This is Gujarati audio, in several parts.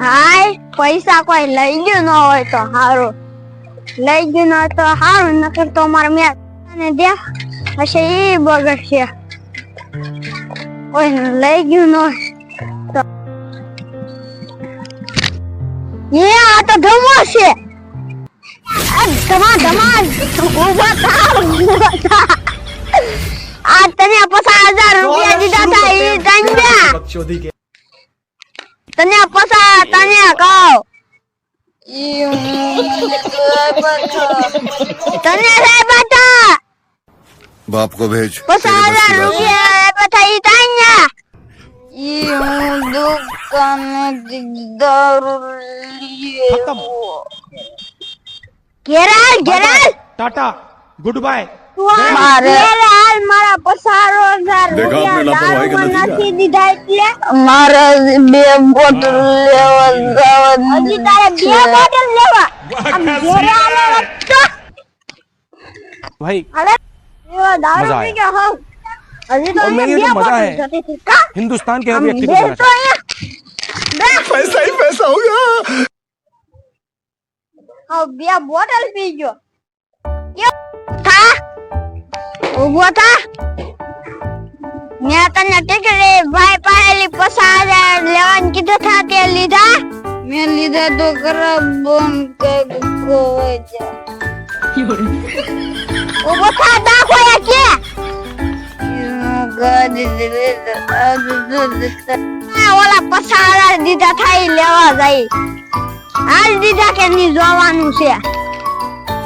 હાય પૈસા કોઈ લઈ ગયું ન હોય તો હારું, લઈ ગયું ન હોય તો હારું, નકર તો મારે મેં દે હશે ઈ બગડશે. કોઈ લઈ ગયું ન હોય તો એ આ તો ધમો છે. ધમા ધમા ઉભા થાવ આ તને 50,000 રૂપિયા દીધા હતા ઈ તને 50 તને કહું તને સાહેબ હતા बाप को भेज 50,000 રૂપિયા આપ્યા ઈ તાન્યા दुकान दारू खत्म। घेराल घेराल टाटा गुड बाय। घेराल मारा 50,000 देखा आपने लापरवाही का રૂપિયા नतीजा। નથી દીધા એટલે मारा 2 बोतल लेवा जावा હજી તારે 2 બોટલ લેવા આમ घेराल તો भाई અરે એવા દારૂ मजा પી आया। ગયા હોવ હજી તો और मैं ये બે तो मजा બોટલ है જતી હતી કા हिंदुस्तान के આમ हर व्यक्ति को ઘેર देना તો चाहिए। અહીંયા पैसा ही पैसा होगा। હવે 2 બોટલ પી ગયો થા ઉભો થા મેં તને ટિકિટ ભાઈ પાસેલી 50,000 લેવાનું કીધું થા તે લીધા मैं लीधा तो खराब बन के खोए जा ઉભો થા દાખો કે गाड़ी दे आज ઓલા 50,000 દીધા થાય લેવા જાય હાલ દીધા કે ની જોવાનું છે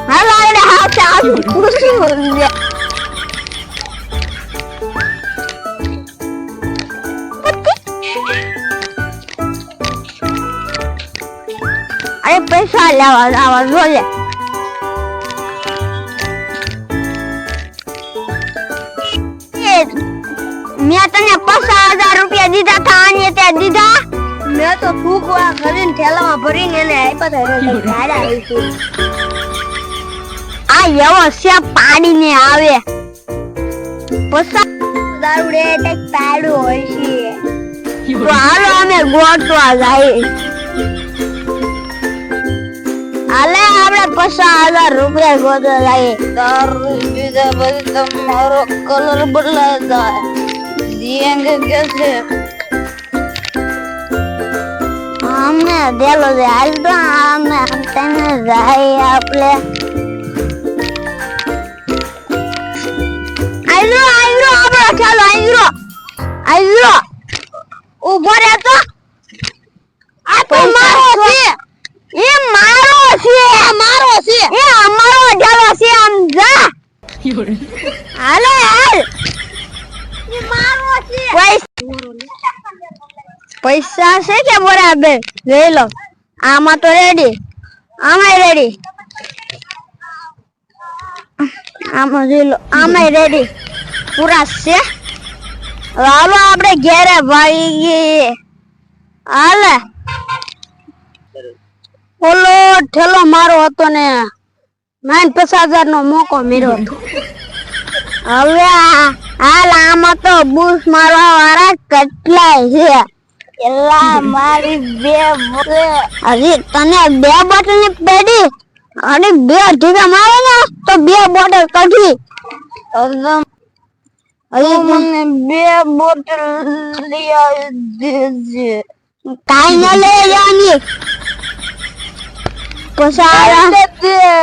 હાલ આવડે હાથે આજુ ખુરશી મળી જાય અરે પૈસા લેવા આવા જોઈએ મેં તને 50,000 રૂપિયા દીધા હતા અને તે દીધા મેં તો ફૂકવા કરીને થેલામાં ભરીને એને આપ્યા હતા ગાડા હતી આ એવો છે પાડીને આવે 50,000 ઉડે તે પાડું હોય છે તો હાલો અમે ગોતવા જાય હાલે આપણે 50,000 રૂપિયા ગોતવા જાય दारू पीधा बस तुम्हारा कलर बदला दिएंगे कैसे અમને દેલો છે હાલ તો અમે તને જાય આપણે આયરો આયરો આપણો ચાલો આયરો આયરો ઉભો રહે તો આ તો મારો છે એ મારો છે એ અમારો ઢેલો છે આમ જા હાલો હાલ એ મારો છે પૈસા છે કે બરાબર લઈ લો આમાં તો રેડી આમાં રેડી આમાં જોઈ લો આમાં રેડી પૂરા છે હાલો આપણે ઘેરે ભાઈ હાલે ઓલો ઠેલો મારો હતો ને 50,000 નો મોકો મેળ્યો હતો હવે હાલ આમાં તો બૂસ મારવા વાળા કેટલાય છે એલા મારી 2 હજી તને 2 બોટલ ની પેડી અને 2 ઢીકા મારે ને તો 2 બોટલ કાઢી एकदम હજી मैंने 2 बोतल लिया दीजिए કાઈ ન લઈ જવાની 50,000